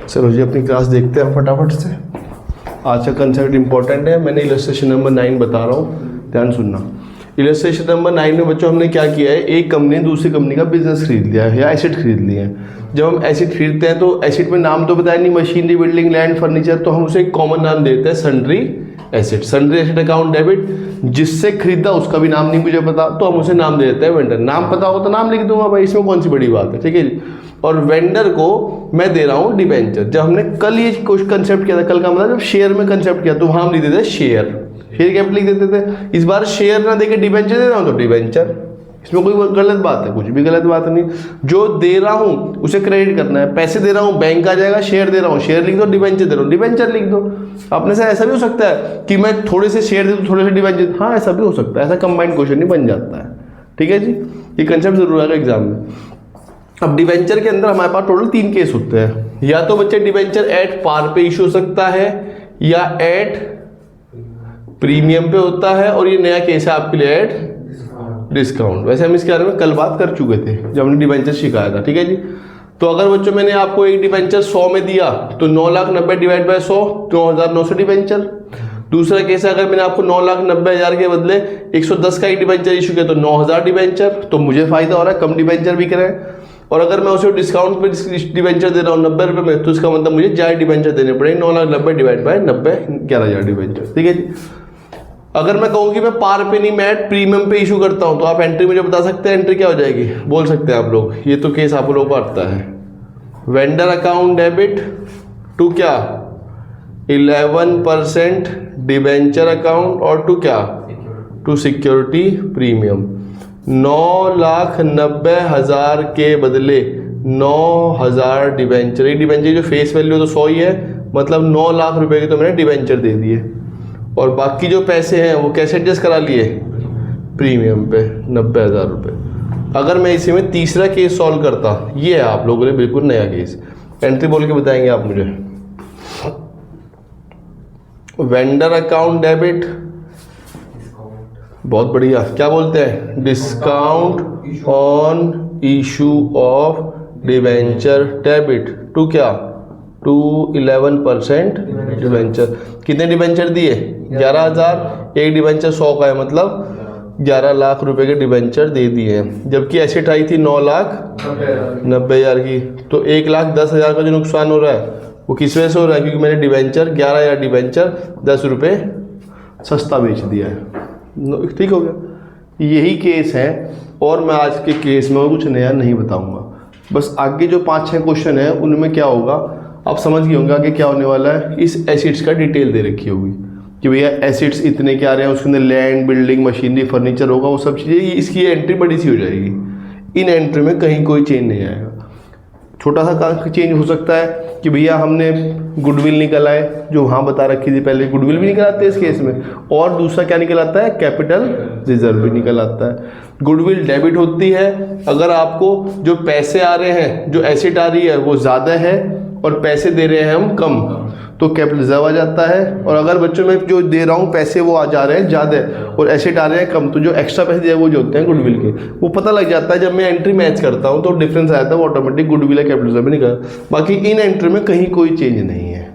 चलो जी अपनी क्लास देखते हैं फटाफट से। आज का कंसेप्ट इंपॉर्टेंट है, मैंने इलस्ट्रेशन नंबर 9 बता रहा हूँ, ध्यान सुनना। इलस्ट्रेशन नंबर 9 में बच्चों हमने क्या किया है, एक कंपनी ने दूसरी कंपनी का बिजनेस खरीद लिया है या एसेट खरीद लिया है। जब हम एसेट खरीदते हैं तो एसेट में नाम तो बताया नहीं, मशीनरी, बिल्डिंग, लैंड, फर्नीचर, तो हम उसे एक कॉमन नाम देते हैं sundry asset. Sundry asset account debit, जिससे खरीदा उसका भी नाम नहीं मुझे पता तो हम उसे नाम दे देते हैं वेंडर। नाम पता हो तो नाम लिख दूंगा भाई, इसमें कौन सी बड़ी बात है, ठीक है जी। और वेंडर को मैं दे रहा हूँ डिबेंचर। जब हमने कल ये कुछ कंसेप्ट किया था, कल का मतलब जब शेयर में कंसेप्ट किया तो वहां हम लिख देते शेयर, शेयर कैपिटल लिख देते थे। इस बार शेयर ना देके डिबेंचर दे रहा हूँ तो डिबेंचर, इसमें कोई गलत बात है, कुछ भी गलत बात नहीं। जो दे रहा हूँ उसे क्रेडिट करना है, पैसे दे रहा हूँ बैंक आ जाएगा, शेयर दे रहा हूँ शेयर लिख दो, डिबेंचर दे रहा हूँ डिबेंचर लिख दो। अपने से ऐसा भी हो सकता है कि मैं थोड़े से शेयर दे दूँ थोड़े से डिबेंचर, हाँ ऐसा भी हो सकता है, ऐसा कंबाइंड क्वेश्चन नहीं बन जाता है, ठीक है जी। ये कंसेप्ट जरूर आएगा एग्जाम में। अब डिबेंचर के अंदर हमारे पास टोटल 3 केस होते हैं, या तो बच्चे डिबेंचर एट पार पे इशू हो सकता है या एट प्रीमियम पे होता है, और ये नया केस है आपके लिए एट डिस्काउंट। वैसे हम इसके बारे में कल बात कर चुके थे जब हमने डिबेंचर सिखाया था, ठीक है जी। तो अगर बच्चों मैंने आपको एक डिबेंचर 100 में दिया तो 9,90,000 डिवाइड बाय 100 9,900 डिबेंचर। दूसरा केस है अगर मैंने आपको 9,90,000 के बदले 110 का एक डिबेंचर इशू किया तो 9,000 डिबेंचर, तो मुझे फायदा हो रहा है, कम डिबेंचर बिक रहे हैं। और अगर मैं उसे डिस्काउंट पे डिबेंचर दे रहा हूँ 90 रुपये में, तो इसका मतलब मुझे ज्यादा डिबेंचर देने पड़ेंगे, 9,90,000 डिवाइड बाय 90 11,000 डिबेंचर, ठीक है जी। अगर मैं कहूँ कि मैं पार पे नहीं मैं प्रीमियम पे इशू करता हूँ तो आप एंट्री मुझे बता सकते हैं, एंट्री क्या हो जाएगी, बोल सकते हैं आप लोग। ये तो केस आप लोगों को आता है, वेंडर अकाउंट डेबिट टू क्या 11% डिबेंचर अकाउंट और टू क्या टू सिक्योरिटी प्रीमियम। 9,90,000 के बदले 9,000 डिबेंचर। एक डिबेंचर जो फेस वैल्यू तो 100 ही है, मतलब 9 लाख रुपए के तो मैंने डिबेंचर दे दिए, और बाकी जो पैसे हैं वो कैसे एडजस्ट करा लिए, प्रीमियम पे 90,000 रुपये। अगर मैं इसी में तीसरा केस सॉल्व करता, ये है आप लोगों के लिए बिल्कुल नया केस, एंट्री बोल के बताएंगे आप मुझे। वेंडर अकाउंट डेबिट, बहुत बढ़िया, क्या बोलते हैं, discount on issue of debenture debit to क्या टू 11% डिबेंचर। कितने डिबेंचर दिए 11,000, एक डिबेंचर 100 का है, मतलब 11 लाख रुपए के डिबेंचर दे दिए हैं। जबकि एसेट आई थी 9,90,000 की, तो 1,10,000 का जो नुकसान हो रहा है वो किस वजह से हो रहा है, क्योंकि मैंने डिबेंचर 11,000 डिबेंचर 10 रुपये सस्ता बेच दिया है, ठीक हो गया। यही केस है, और मैं आज के केस में कुछ नया नहीं बताऊंगा। बस आगे जो 5-6 क्वेश्चन है उनमें क्या होगा आप समझ गए होंगे आगे क्या होने वाला है। इस एसिड्स का डिटेल दे रखी होगी कि भैया एसिड्स इतने क्या रहे हैं, उसके अंदर लैंड, बिल्डिंग, मशीनरी, फर्नीचर होगा, वो सब चीज़ें, इसकी एंट्री बड़ी सी हो जाएगी। इन एंट्री में कहीं कोई चेंज नहीं आएगा। छोटा सा चेंज हो सकता है कि भैया हमने गुडविल निकल आए, जो वहाँ बता रखी थी पहले, गुडविल भी निकल आते हैं इस केस में, और दूसरा क्या निकल आता है, कैपिटल रिजर्व भी निकल आता है। गुडविल डेबिट होती है अगर आपको जो पैसे आ रहे हैं, जो एसेट आ रही है वो ज़्यादा है और पैसे दे रहे हैं हम कम, तो कैपिटल रिजर्व आ जाता है। और अगर बच्चों में जो दे रहा हूँ पैसे वो आ जा रहे हैं ज़्यादा और एसेट आ रहे हैं कम, तो जो एक्स्ट्रा पैसे दिए वो जो होते हैं गुडविल के, वो पता लग जाता है। जब मैं एंट्री मैच करता हूँ तो डिफरेंस आ जाता है, वो ऑटोमेटिक गुडविल है कैपिटल रिजर्व निकल। बाकी इन एंट्री में कहीं कोई चेंज नहीं है,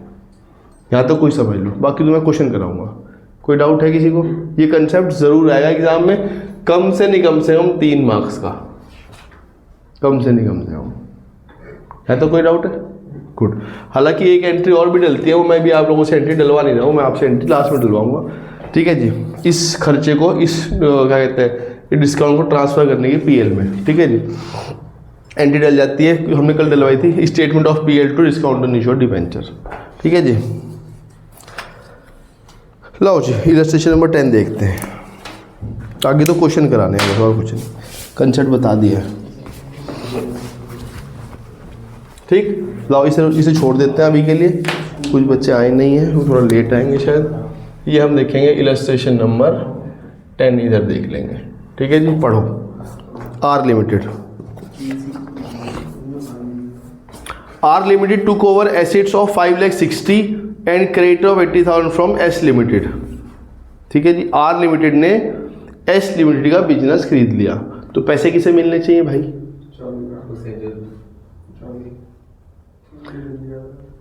यहाँ तो कोई समझ लो, बाकी तो मैं क्वेश्चन कराऊंगा। कोई डाउट है किसी को? ये कंसेप्ट जरूर आएगा एग्जाम में, कम से कम 3 मार्क्स का, कम से कम है। तो कोई डाउट है? गुड। हालांकि एक एंट्री और भी डलती है, वो मैं भी आप लोगों से एंट्री डलवा नहीं रहा हूँ, मैं आपसे एंट्री लास्ट में डलवाऊंगा, ठीक है जी। इस खर्चे को, इस क्या कहते हैं, डिस्काउंट को ट्रांसफर करने की पीएल में, ठीक है जी। एंट्री डल जाती है, हमने कल डलवाई थी, statement of PL to discount on issue of debenture, ठीक है जी। लो जी इलस्ट्रेशन नंबर 10 देखते हैं। आगे तो क्वेश्चन कराने हैं और कुछ नहीं, कंसेप्ट बता दिया, ठीक। लाओ इसे छोड़ देते हैं अभी के लिए, कुछ बच्चे आए नहीं हैं, वो थोड़ा लेट आएंगे शायद। ये हम देखेंगे इलस्ट्रेशन नंबर 10, इधर देख लेंगे, ठीक है जी। पढ़ो। R limited took over assets of 5,60,000 and creditor of 80,000 from S limited, ठीक है जी। आर लिमिटेड ने एस लिमिटेड का बिजनेस खरीद लिया, तो पैसे किसे मिलने चाहिए भाई?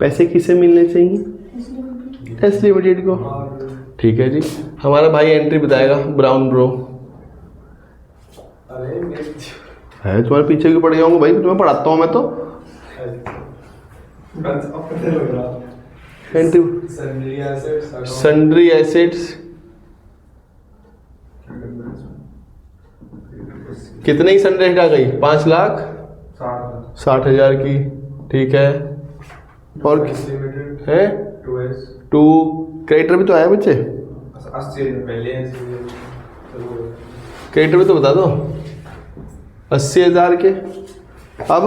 पैसे किसे मिलने चाहिए? एस लिमिटेड को। ठीक है जी, हमारा भाई एंट्री बताएगा। ब्राउन ब्रो है तुम्हारे पीछे क्यों पड़ जाऊंगा भाई, तुम्हें पढ़ाता हूँ मैं तो। एंट्री सन्ड्री एसेट्स कितने की सन्ड्री एसेट आ गई? 5,60,000 की। ठीक है, और है 2 क्रेडिटर भी तो आया बच्चे, क्रेडिटर भी तो बता दो 80,000 के। अब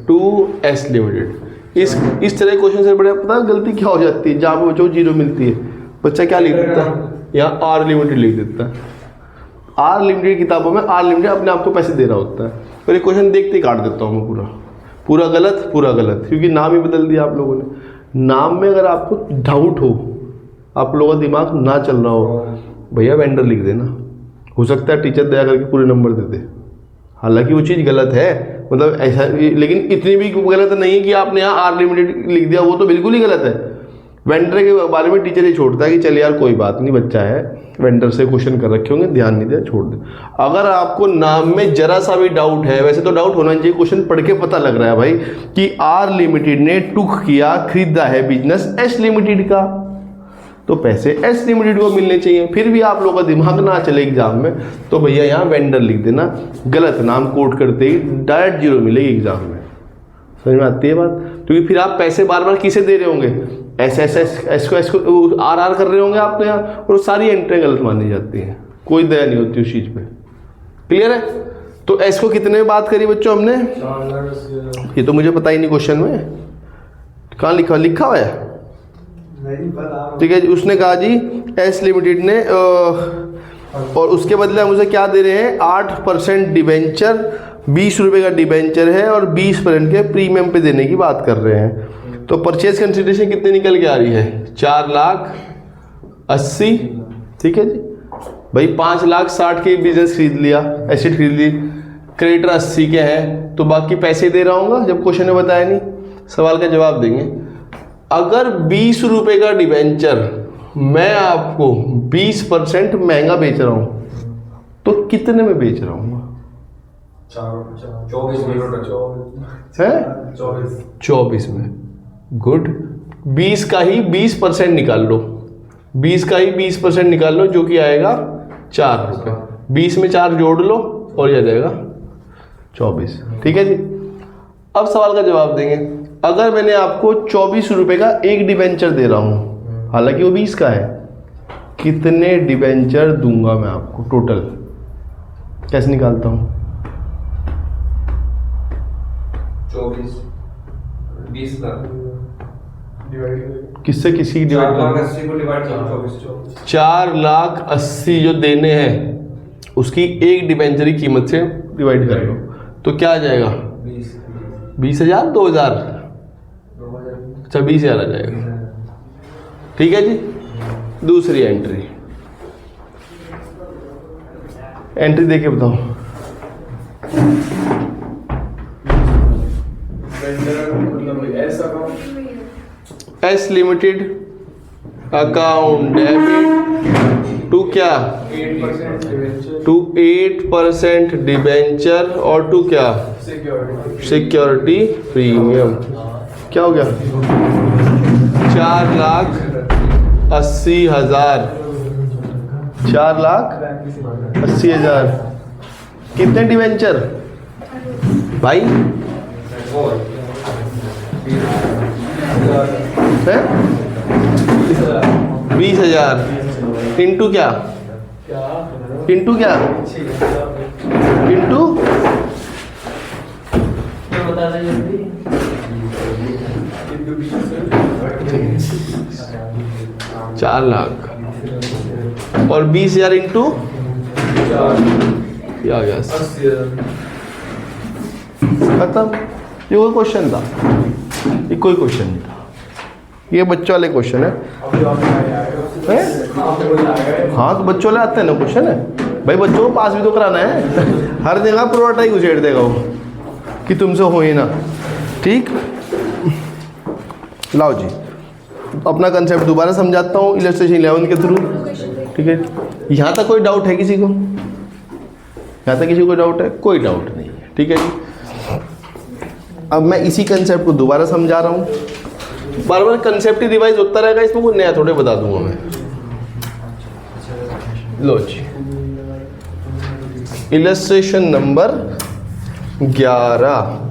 2 एस लिमिटेड। इस तरह के क्वेश्चन से बड़े पता गलती क्या हो जाती है, जहाँ पे बच्चों को 0 मिलती है, बच्चा क्या लिख देता है? यहाँ आर लिमिटेड लिख देता है। आर लिमिटेड किताबों में आर लिमिटेड अपने आप को पैसे दे रहा होता है, और ये क्वेश्चन देखते ही काट देता हूँ मैं पूरा गलत, क्योंकि नाम ही बदल दिया आप लोगों ने। नाम में अगर आपको डाउट हो, आप लोगों का दिमाग ना चल रहा हो, भैया वेंडर लिख देना, हो सकता है टीचर दया करके पूरे नंबर दे दे। हालांकि वो चीज़ गलत है, मतलब ऐसा, लेकिन इतनी भी गलत नहीं है कि आपने यहाँ आर लिमिटेड लिख दिया, वो तो बिल्कुल ही गलत है। वेंडर के बारे में टीचर ये छोड़ता है कि चल यार कोई बात नहीं, बच्चा है, वेंडर से क्वेश्चन कर रखे होंगे, ध्यान नहीं दिया, छोड़ दे। अगर आपको नाम में जरा सा भी डाउट है, वैसे तो डाउट होना चाहिए, क्वेश्चन पढ़ के पता लग रहा है भाई कि आर लिमिटेड ने टुक किया, खरीदा है बिजनेस एस लिमिटेड का, तो पैसे एस लिमिटेड को मिलने चाहिए। फिर भी आप लोगों का दिमाग ना चले एग्जाम में, तो भैया यहाँ वेंडर लिख देना, गलत नाम कोट करते ही डायरेक्ट 0 मिलेगी एग्जाम में। समझ में आती है बात? क्योंकि फिर आप पैसे बार बार किसे दे रहे होंगे? एस को आर कर रहे होंगे आपने यहाँ, और सारी एंट्रियाँ गलत मानी जाती हैं, कोई दया नहीं होती उस चीज़ पे। क्लियर है? तो एस को कितने में बात करी बच्चों हमने? ये तो मुझे पता ही नहीं क्वेश्चन में कहाँ लिखा हुआ है। ठीक है जी, उसने कहा जी एस लिमिटेड ने और उसके बदले हम उसे क्या दे रहे हैं? 8% डिबेंचर, 20 रुपये का डिबेंचर है, और 20% के प्रीमियम पे देने की बात कर रहे हैं। तो परचेज कंसिडरेशन कितनी निकल के आ रही है? 4,80,000। ठीक है जी भाई, 5,60,000 के बिजनेस खरीद लिया, एसेट खरीद ली, क्रेडिटर 80 के हैं, तो बाकी पैसे दे रहा हूँ जब क्वेश्चन में बताया नहीं। सवाल का जवाब देंगे। अगर 20 रुपये का डिबेंचर मैं आपको 20% महंगा बेच रहा हूँ, तो कितने में बेच रहा हूँ? 24 में। गुड। 20 का ही 20% निकाल लो, 20 का ही 20% निकाल लो, जो कि आएगा 4 रुपये। 20 में 4 जोड़ लो और यह जाएगा 24। ठीक है जी, अब सवाल का जवाब देंगे। अगर मैंने आपको 24 रुपये का एक डिबेंचर दे रहा हूँ, हालांकि वो 20 का है, कितने डिबेंचर दूंगा मैं आपको टोटल? कैसे निकालता हूँ? 24 20 का किससे किसी डिवाइड? 4,80,000 को डिवाइड करो 24। 4,80,000 जो देने हैं उसकी एक डिबेंचर की कीमत से डिवाइड कर लो, तो क्या आ जाएगा? 20,000 2,000? अच्छा 20,000 आ जाएगा। ठीक है जी, दूसरी एंट्री देके बताओ। S limited account debit to क्या? 8% डिबेंचर और टू क्या? Security premium. क्या हो गया? 4,80,000। 4,80,000 कितने डिबेंचर भाई? है 20,000 इंटू क्या? इंटू 4 लाख और 20,000 इंटू क्या हो गया? खत्म। ये कोई क्वेश्चन था? ये कोई क्वेश्चन नहीं था, ये बच्चों वाले क्वेश्चन है। हाँ तो बच्चों वाले आते हैं ना क्वेश्चन है भाई, बच्चों को पास भी तो कराना है। हर जगह प्रोवाटाई घुसेड़ देगा वो कि तुमसे हो ही ना। ठीक, लाओ जी अपना कंसेप्ट दोबारा समझाता हूँ इलस्ट्रेशन 11 के थ्रू। ठीक है, यहाँ तक कोई डाउट है किसी को? यहाँ तक किसी को डाउट है? कोई डाउट नहीं है। ठीक है जी, अब मैं इसी कंसेप्ट को दोबारा समझा रहा हूँ। बार बार कंसेप्ट ही रिवाइज होता रहेगा, इसमें कुछ नया थोड़े बता दूंगा मैं। लो जी, इलस्ट्रेशन नंबर 11।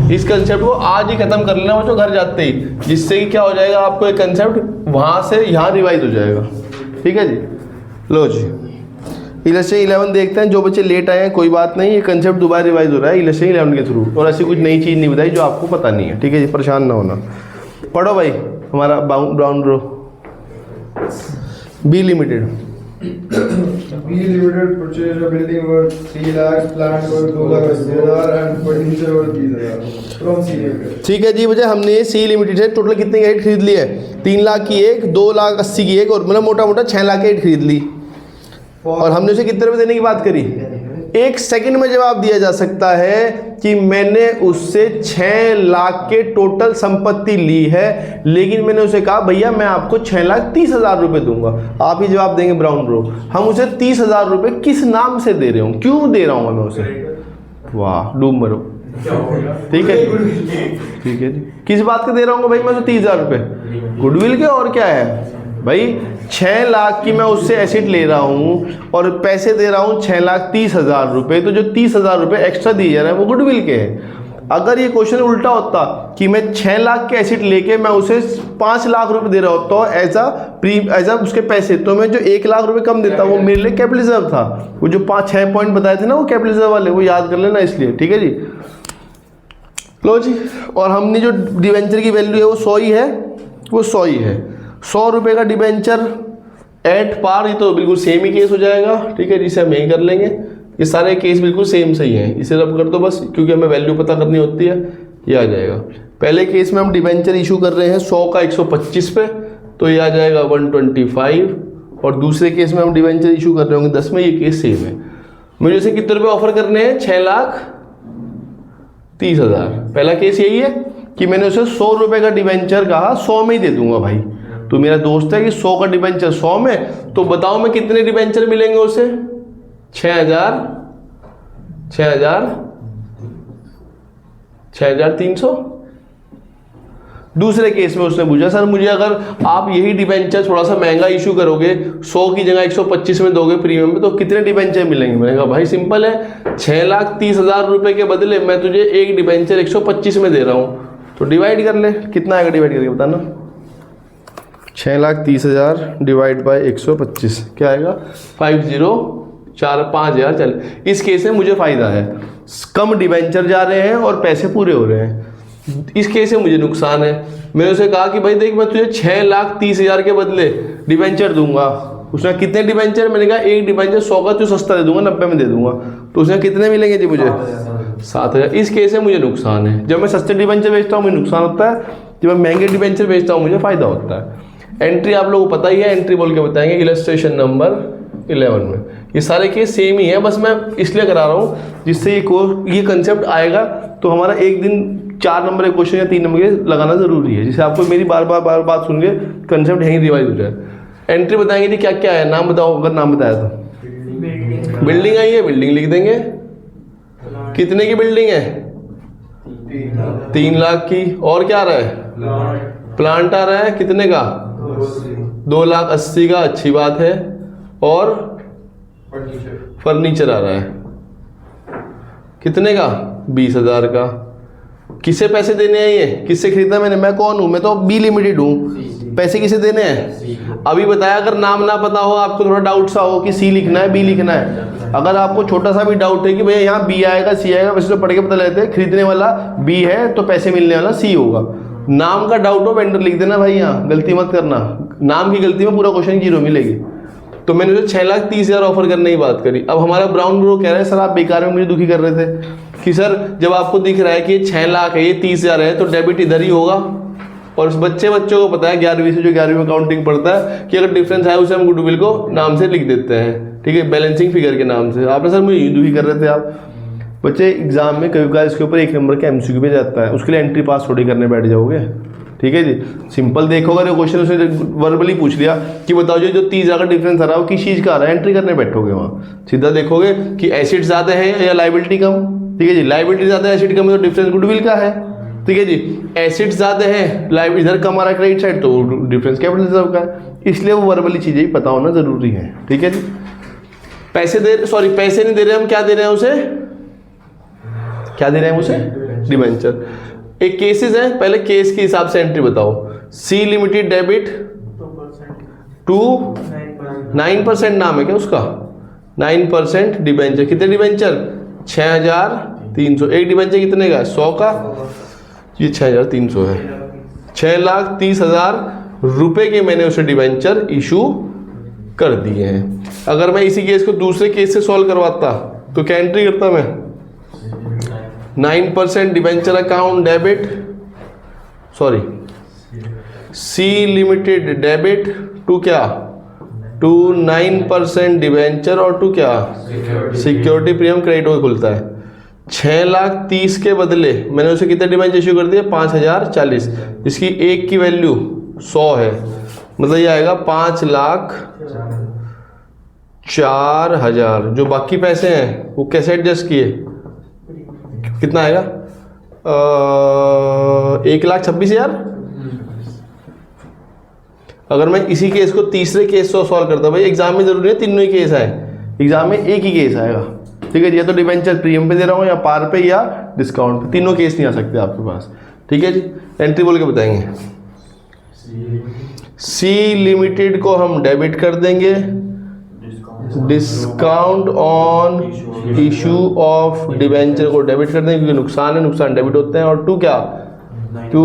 इस कंसेप्ट को आज ही खत्म कर लेना बच्चों घर जाते ही, जिससे कि क्या हो जाएगा, आपको एक कंसेप्ट वहां से यहाँ रिवाइज हो जाएगा। ठीक है जी, लो जी इलस्ट्रेशन 11 देखते हैं। जो बच्चे लेट आए हैं कोई बात नहीं, ये कंसेप्ट दोबारा रिवाइज हो रहा है इलस्ट्रेशन 11 के थ्रू, और ऐसी कुछ नई चीज़ नहीं बताई जो आपको पता नहीं है। ठीक है जी, परेशान ना होना। पढ़ो भाई हमारा brown bro. B limited purchase a building worth 3 lakhs, plant worth 2,80,000 and furniture worth 30,000 from C Limited। ठीक है जी बच्चे, हमने सी लिमिटेड से टोटल कितने की खरीद ली है? 3 लाख की एक, 2,80,000 की एक, और मतलब मोटा मोटा 6 लाख की खरीद ली। और हमने उसे कितने रुपए देने की बात करी? 1 सेकंड में जवाब दिया जा सकता है कि मैंने उससे 6 लाख के टोटल संपत्ति ली है, लेकिन मैंने उसे कहा भैया मैं आपको 6,30,000 रुपए दूंगा। आप ही जवाब देंगे ब्राउन ब्रो, हम उसे 30,000 रुपए किस नाम से दे रहे हूँ, क्यों दे रहा हूँ मैं उसे? वाह डूब मरो। ठीक है ठीक है जी, किस बात के दे रहा हूँ भाई मैं उसे 30,000 रुपए? गुडविल के, और क्या है भाई? 6 लाख की मैं उससे एसेट ले रहा हूँ और पैसे दे रहा हूँ 6,30,000 रुपए, तो जो 30,000 रुपए एक्स्ट्रा दिए जा रहे हैं वो गुडविल के हैं। अगर ये क्वेश्चन उल्टा होता कि मैं 6 लाख के एसेट लेके मैं उसे 5 लाख रुपए दे रहा होता एज अ उसके पैसे, तो मैं जो 1 लाख रुपए कम देता वो मेरे लिए कैपिटल रिजर्व था। वो जो 5-6 पॉइंट बताए थे ना वो कैपिटल रिजर्व वाले, वो याद कर लेना इसलिए। ठीक है जी, लो जी, और हमने जो डिवेंचर की वैल्यू है वो 100 ही है, वो 100 ही है। 100 रुपये का डिबेंचर एट पार, ये तो बिल्कुल सेम ही केस हो जाएगा। ठीक है, जिसे हम यही कर लेंगे। ये सारे केस बिल्कुल सेम सही हैं, इसे रब कर दो बस, क्योंकि हमें वैल्यू पता करनी होती है, ये आ जाएगा। पहले केस में हम डिबेंचर इशू कर रहे हैं 100 का 125 पे, तो ये आ जाएगा 125। और दूसरे केस में हम डिबेंचर इशू कर रहे होंगे 10 में, ये केस सेम है। मुझे उसे कितने रुपये ऑफर करने हैं? 6,30,000। पहला केस यही है कि मैंने उसे 100 रुपये का डिबेंचर कहा, 100 में ही दे दूंगा भाई। तो मेरा दोस्त है कि 100 का डिबेंचर 100 में, तो बताओ मैं कितने डिबेंचर मिलेंगे उसे? 6,300। दूसरे केस में उसने पूछा सर मुझे अगर आप यही डिबेंचर थोड़ा सा महंगा इशू करोगे, 100 की जगह 125 में दोगे प्रीमियम में, तो कितने डिबेंचर मिलेंगे? मैंने कहा भाई सिंपल है, 6,30,000 रुपए के बदले मैं तुझे एक डिबेंचर 125 में दे रहा हूँ, तो डिवाइड कर ले। कितना आएगा डिवाइड करके बताना? 6,30,000 डिवाइड बाय 125 क्या आएगा? 5,045,000। चल इस केस में मुझे फ़ायदा है, कम डिबेंचर जा रहे हैं और पैसे पूरे हो रहे हैं। इस केस में मुझे नुकसान है। मैंने उसे कहा कि भाई देख मैं तुझे 6,30,000 के बदले डिबेंचर दूंगा। उसने कितने डिबेंचर? मैंने कहा एक डिबेंचर 100 का तो सस्ता दे दूंगा, 90 में दे दूंगा। तो उसने कितने मिलेंगे जी मुझे? 7,000। इस केस में मुझे नुकसान है। जब मैं सस्ते डिबेंचर बेचता हूँ मुझे नुकसान होता है, जब मैं महंगे डिबेंचर बेचता हूँ मुझे फ़ायदा होता है। एंट्री आप लोगों को पता ही है, एंट्री बोल के बताएंगे इलस्ट्रेशन नंबर 11 में। ये सारे केस सेम ही है, बस मैं इसलिए करा रहा हूँ जिससे ये कंसेप्ट आएगा तो हमारा एक दिन 4 नंबर के क्वेश्चन या 3 नंबर के लगाना जरूरी है, जिससे आपको मेरी बार बार बात सुन के कंसेप्ट यहीं रिवाइज हो जाए। एंट्री बताएंगे जी क्या क्या है, नाम बताओ अगर नाम बताया तो। बिल्डिंग आई है, बिल्डिंग लिख देंगे। कितने की बिल्डिंग है? 3 लाख की। और क्या आ रहा है? प्लांट आ रहा है, कितने का? 2,80,000 का, अच्छी बात है। और फर्नीचर आ रहा है, कितने का? 20,000 का। किसे पैसे देने हैं ये? किससे खरीदा मैंने? मैं कौन हूँ? मैं तो बी लिमिटेड हूँ। पैसे किसे देने हैं? अभी बताया। अगर नाम ना पता हो, आपको थोड़ा डाउट सा हो कि सी लिखना है बी लिखना है, अगर आपको छोटा सा भी डाउट है कि भैया यहाँ बी आएगा सी आएगा, वैसे तो पढ़ के पता लेते हैं खरीदने वाला बी है तो पैसे मिलने वाला सी होगा। नाम का डाउट हो वेंडर लिख देना भाई, यहाँ गलती मत करना। नाम की गलती में पूरा क्वेश्चन 0 मिलेगी। तो मैंने उसे 6,30,000 ऑफर करने की बात करी। अब हमारा ब्राउन ब्रो कह रहा है सर आप बेकार में मुझे दुखी कर रहे थे कि सर जब आपको दिख रहा है कि 6 लाख है, ये 30,000 है, तो डेबिट इधर ही होगा। और उस बच्चों को पता है 11वीं से, जो 11वीं में अकाउंटिंग पढ़ता है, कि अगर डिफरेंस है उसे हम गुडविल को नाम से लिख देते हैं। ठीक है, बैलेंसिंग फिगर के नाम से। आपने सर मुझे दुखी कर रहे थे आप। बच्चे एग्जाम में कभी कभार इसके ऊपर 1 नंबर का एमसीक्यू भी जाता है, उसके लिए एंट्री पास थोड़ी करने बैठ जाओगे। ठीक है जी, सिंपल देखोगे तो क्वेश्चन उसने वर्बली पूछ लिया कि बताओ जो 30,000 का डिफरेंस आ रहा है वो किस चीज़ का आ रहा है, एंट्री करने बैठोगे वहाँ। सीधा देखोगे कि एसिड ज़्यादा है या लाइबिलिटी कम। ठीक है जी, लाइबिलिटी ज़्यादा है एसिड कम है तो डिफरेंस गुडविल का है। ठीक है जी, एसिड ज़्यादा है लाइव इधर कम आ रहा है क्रेडिट साइड तो डिफरेंस कैपिटल रिजर्व का है। इसलिए वो वर्बली चीज़ें ही पता होना ज़रूरी है। ठीक है जी, पैसे नहीं दे रहे हम, क्या दे रहे हैं उसे, क्या दे रहे हैं उसे, डिबेंचर। एक केसेस है, पहले केस के हिसाब से एंट्री बताओ। सी लिमिटेड डेबिट टू 9% नाम है क्या उसका, 9% डिबेंचर। कितने डिबेंचर, 6,300। एक डिबेंचर कितने का है, 100 का, ये 6,300 है। 6,30,000 रुपए के मैंने उसे डिबेंचर इशू कर दिए हैं। अगर मैं इसी केस को दूसरे केस से सॉल्व करवाता तो क्या एंट्री करता मैं, 9% debenture account debit, sorry C limited debit to क्या, टू 9% डिबेंचर और टू क्या, सिक्योरिटी प्रीमियम क्रेडिट हो खुलता है। 6,30,000 के बदले मैंने उसे कितने डिबेंचर इशू कर दिए, 5,040। इसकी एक की वैल्यू 100 है, मतलब ये आएगा 5,04,000। जो बाकी पैसे हैं वो कैसे एडजस्ट किए, कितना आएगा, 1,26,000। अगर मैं इसी केस को तीसरे केस से सॉल्व करता, भाई एग्जाम में जरूरी है तीनों ही केस आए, एग्जाम में एक ही केस आएगा। ठीक है जी, या तो डिबेंचर प्रीमियम पे दे रहा हूँ या पार पे या डिस्काउंट पे, तीनों केस नहीं आ सकते आपके पास। ठीक है जी, एंट्री बोल के बताएंगे। सी लिमिटेड को हम डेबिट कर देंगे, discount on issue of debenture को डेबिट कर देंगे क्योंकि नुकसान है, नुकसान डेबिट होते हैं। और टू क्या, टू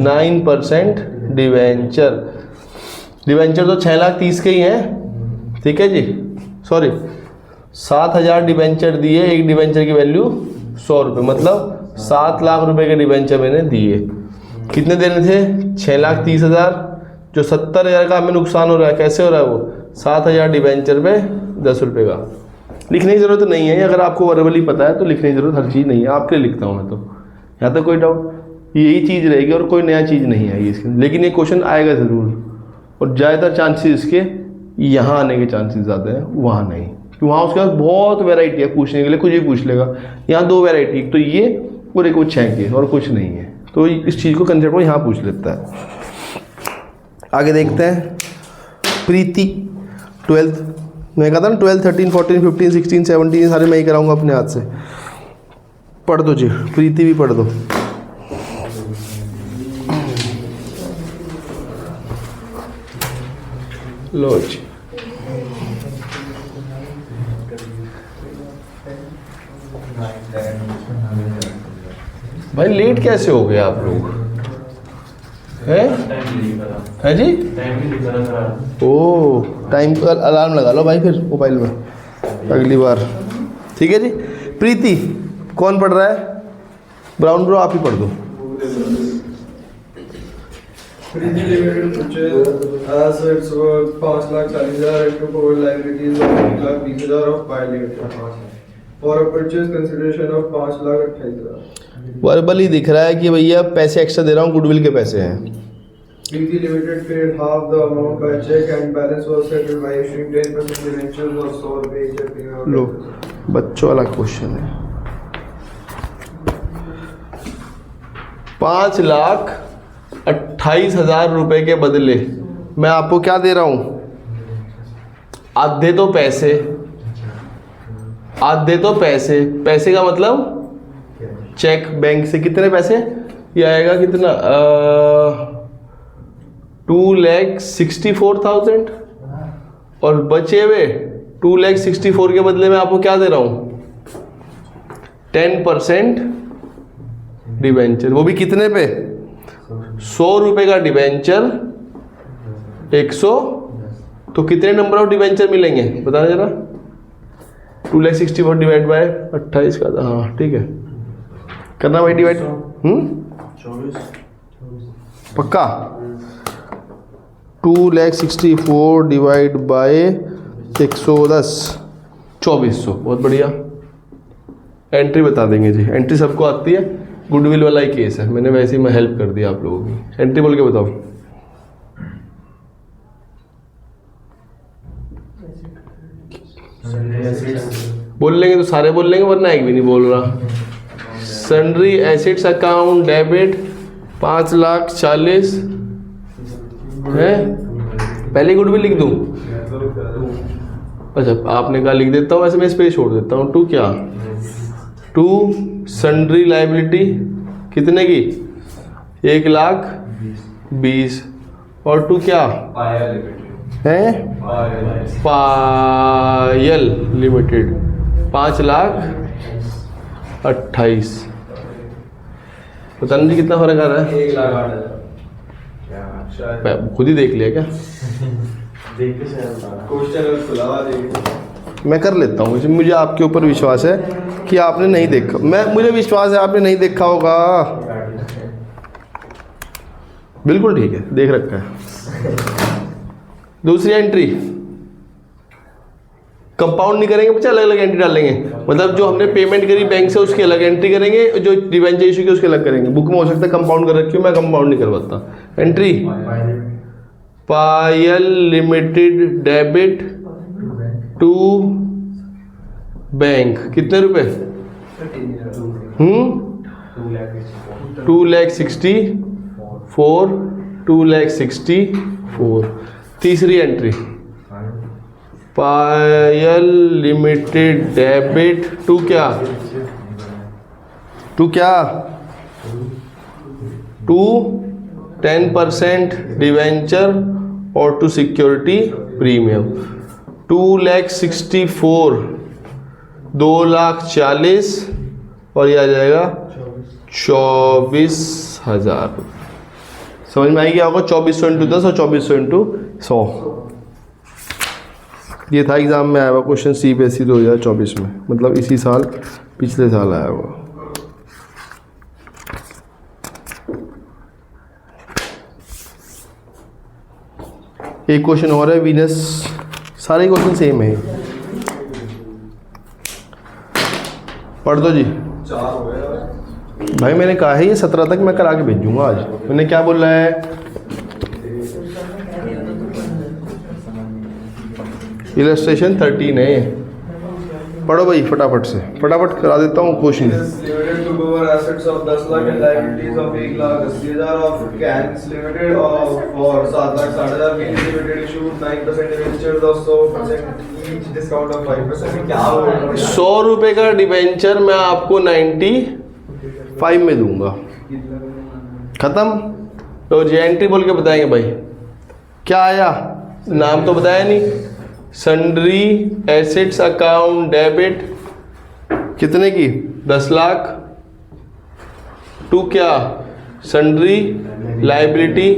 9% डिबेंचर। डिबेंचर तो 6,30,000 के ही हैं। ठीक है जी, सॉरी 7,000 डिबेंचर दिए, एक डिबेंचर की वैल्यू 100 रुपये, मतलब 7 लाख रुपए के डिबेंचर मैंने दिए। कितने देने थे, 6,30,000। जो 70,000 का हमें नुकसान हो रहा है, कैसे हो रहा है वो, 7,000 डिबेंचर पे 10 रुपये का। लिखने की ज़रूरत नहीं है, अगर आपको वर्बली पता है तो लिखने की ज़रूरत हर चीज़ नहीं है, आपके लिए लिखता हूँ मैं तो। यहाँ तक कोई डाउट, यही चीज़ रहेगी और कोई नया चीज़ नहीं आएगी इसके, लेकिन ये क्वेश्चन आएगा ज़रूर। और ज़्यादातर चांसेस इसके यहाँ आने के चांसेस ज़्यादा हैं, वहाँ नहीं, क्योंकि वहाँ उसके पास बहुत वेराइटी है पूछने के लिए, कुछ भी पूछ लेगा। यहाँ 2 वेराइटी, एक तो ये और एक वो 6 के, और कुछ नहीं है। तो इस चीज़ को कंसेप्ट को यहाँ पूछ लेता है। आगे देखते हैं। प्रीति 12th, मैं कहता ना 12, 13, 14, 15, 16, 17 सारे मैं ही कराऊंगा अपने हाथ से। पढ़ दो जी, प्रीति भी पढ़ दो। लो जी, भाई लेट कैसे हो गए आप लोग, है जी? ओ टाइम पर अलार्म लगा लो भाई फिर मोबाइल में अगली बार। ठीक है जी। प्रीति कौन पढ़ रहा है, ब्राउन ब्रो आप ही पढ़ दो। Priti Limited purchased assets worth 5,40,000 into core liabilities of 1,20,000 of Pi Limited for a purchase consideration of 5,28,000। Verbally दिख रहा है कि भैया पैसे एक्स्ट्रा दे रहा हूँ, गुडविल के पैसे हैं। Priti Limited paid half the amount by check and balance was settled by issuing 10% debentures of 100 rupees each at the लो बच्चों वाला क्वेश्चन है। 5,28,000 रुपए के बदले मैं आपको क्या दे रहा हूं, आधे तो पैसे, आधे तो पैसे। पैसे का मतलब चेक बैंक से कितने पैसे, ये आएगा कितना, 2,64,000 और बचे हुए 2,64,000 के बदले मैं आपको क्या दे रहा हूं, 10% डिबेंचर। वो भी कितने पे, 100 रुपए का डिबेंचर 100, तो कितने नंबर ऑफ डिबेंचर मिलेंगे बताना जरा। 2,64,000 डिवाइड बाय 28 का, हाँ ठीक है, करना भाई डिवाइड। 24 पक्का। 2,64,000 डिवाइड बाय 110, 2400। बहुत बढ़िया। एंट्री बता देंगे जी, एंट्री सबको आती है, गुडविल वाला ही केस है, मैंने वैसे ही मैं हेल्प कर दिया आप लोगों की। एंट्री बोल के बताओ। बोल लेंगे तो सारे बोल लेंगे, वरना एक भी नहीं बोल रहा। सन्ड्री एसेट्स अकाउंट डेबिट 5,40,000 है, पहले गुडविल लिख दूं? अच्छा आपने कहा लिख देता हूँ, वैसे मैं स्पेस छोड़ देता हूँ। टू क्या? टू सन्ड्री लाइबिलिटी कितने की? 1,20,000। और टू क्या है? पायल लिमिटेड 5,28,000। पता नहीं कितना फर्क आ रहा है, 1,08,000 खुद ही देख लिया क्या? क्वेश्चन खुला हुआ देखो। मैं कर लेता हूँ, मुझे आपके ऊपर विश्वास है कि आपने नहीं देखा, मुझे विश्वास है आपने नहीं देखा होगा। बिल्कुल ठीक है, देख रखा है। दूसरी एंट्री कंपाउंड नहीं करेंगे बच्चा, अलग अलग एंट्री डालेंगे। मतलब जो हमने पेमेंट करी बैंक से उसकी अलग एंट्री करेंगे, जो डिवेंचर इशू की उसके अलग करेंगे। बुक में हो सकता है कंपाउंड कर रखी हो, मैं कंपाउंड नहीं करवाता। Entry Payal limited debit to bank कितने रुपए? 2,64,000 2,64,000। तीसरी entry Payal limited debit to क्या? टू क्या? टू 10% डिवेंचर और टू सिक्योरिटी प्रीमियम। 2,64,000 2,40,000 और ये आ जाएगा 24,000। समझ में आई क्या होगा? 2400 × 10 और 2400 × 100। ये था एग्जाम में आया हुआ क्वेश्चन CBSE 2024 में, मतलब इसी साल पिछले साल आया हुआ। एक क्वेश्चन और है वीनस, सारे क्वेश्चन सेम है। पढ़ दो जी। 4 हो गए भाई मैंने कहा है ये 17 तक मैं करा के भेजूंगा आज। मैंने क्या बोला है? इलस्ट्रेशन 13 है। पढ़ो भाई फटाफट से, फटाफट करा देता हूँ question. Limited took over assets of 10 lakh and liabilities of 1,80,000 of कैंस limited for 7,60,000 being limited issued 9% debentures of 100% each discount of 5%। क्या हो रहा है? 100 रुपये का डिबेंचर मैं आपको 95 में दूंगा। खत्म। तो जी एंट्री बोल के बताएंगे भाई क्या आया, नाम तो बताया नहीं। सन्ड्री एसेट्स अकाउंट डेबिट कितने की? 10 लाख। टू क्या? सन्ड्री लाइबिलिटी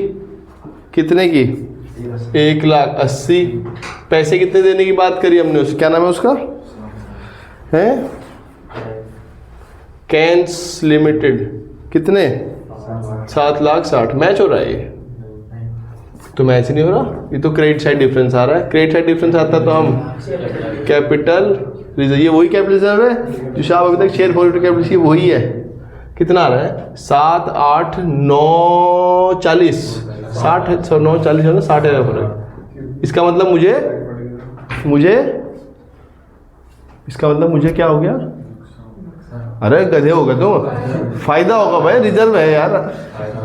कितने की? 1,80,000। पैसे कितने देने की बात करी हमने, उस क्या नाम है उसका? है कैंस लिमिटेड कितने? 7,60,000। मैच हो रहा है ये तो मैच नहीं हो रहा, ये तो क्रेडिट साइड डिफरेंस आ रहा है। क्रेडिट साइड डिफरेंस आता तो हम कैपिटल रिजर्व, ये वही कैपिटल रिजर्व है जो शायद अभी तक शेयर होल्डर कैपिटल वही है। कितना आ रहा है? 7, 8, 9, 40 60 9 40 है ना, 60 है फर्क। इसका मतलब मुझे क्या हो गया? अरे गधे हो गए तुम, फायदा होगा भाई, रिजर्व है यार।